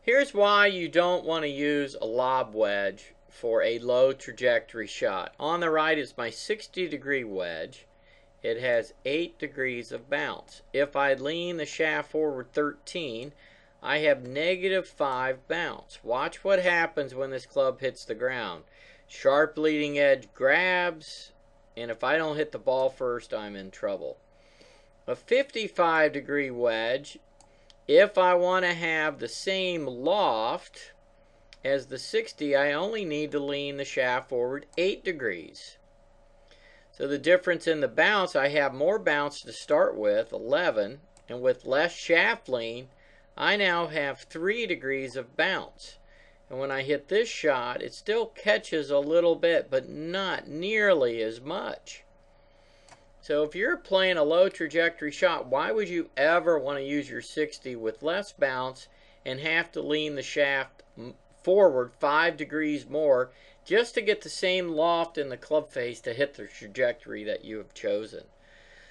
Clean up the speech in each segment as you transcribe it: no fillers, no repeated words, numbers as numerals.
Here's why you don't want to use a lob wedge for a low trajectory shot. On the right is my 60-degree wedge. It has 8 degrees of bounce. If I lean the shaft forward 13, I have -5 bounce. Watch what happens when this club hits the ground. Sharp leading edge grabs, and if I don't hit the ball first, I'm in trouble. A 55-degree wedge, if I want to have the same loft as the 60, I only need to lean the shaft forward 8 degrees. So the difference in the bounce, I have more bounce to start with, 11, and with less shaft lean, I now have 3 degrees of bounce. And when I hit this shot, it still catches a little bit, but not nearly as much. So if you're playing a low trajectory shot, why would you ever want to use your 60 with less bounce and have to lean the shaft forward 5 degrees more just to get the same loft in the club face to hit the trajectory that you have chosen?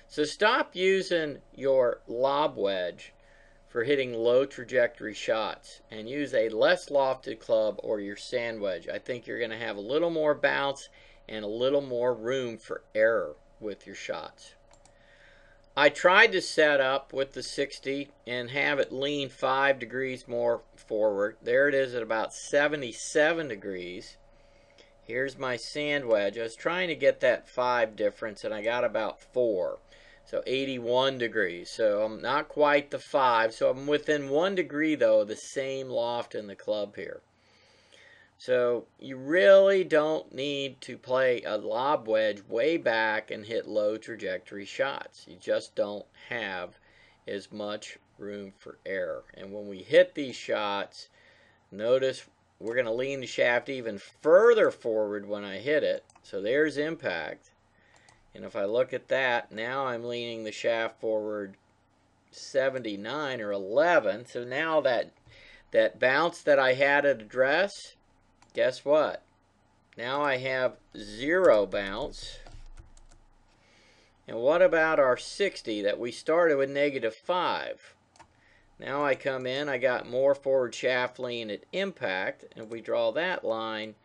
So stop using your lob wedge for hitting low trajectory shots and use a less lofted club or your sand wedge. I think you're going to have a little more bounce and a little more room for error with your shots. I tried to set up with the 60 and have it lean 5 degrees more forward. There it is at about 77 degrees. Here's my sand wedge. I was trying to get that 5 difference and I got about 4. So 81 degrees. So I'm not quite the 5. So I'm within 1 degree though of the same loft in the club here. So you really don't need to play a lob wedge way back and hit low trajectory shots. You just don't have as much room for error. And when we hit these shots, notice we're going to lean the shaft even further forward when I hit it. So there's impact. And if I look at that, now I'm leaning the shaft forward 79 or 11. So now that bounce that I had at address, guess what? Now I have 0 bounce. And what about our 60 that we started with -5? Now I come in, I got more forward shaft lean at impact, and if we draw that line,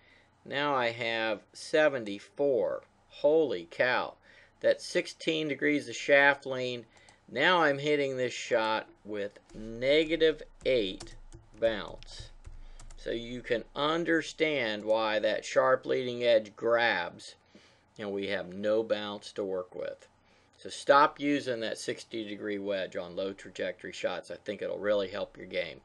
now I have 74. Holy cow. That's 16 degrees of shaft lean. Now I'm hitting this shot with -8 bounce. So you can understand why that sharp leading edge grabs and we have no bounce to work with. So stop using that 60-degree wedge on low trajectory shots. I think it'll really help your game.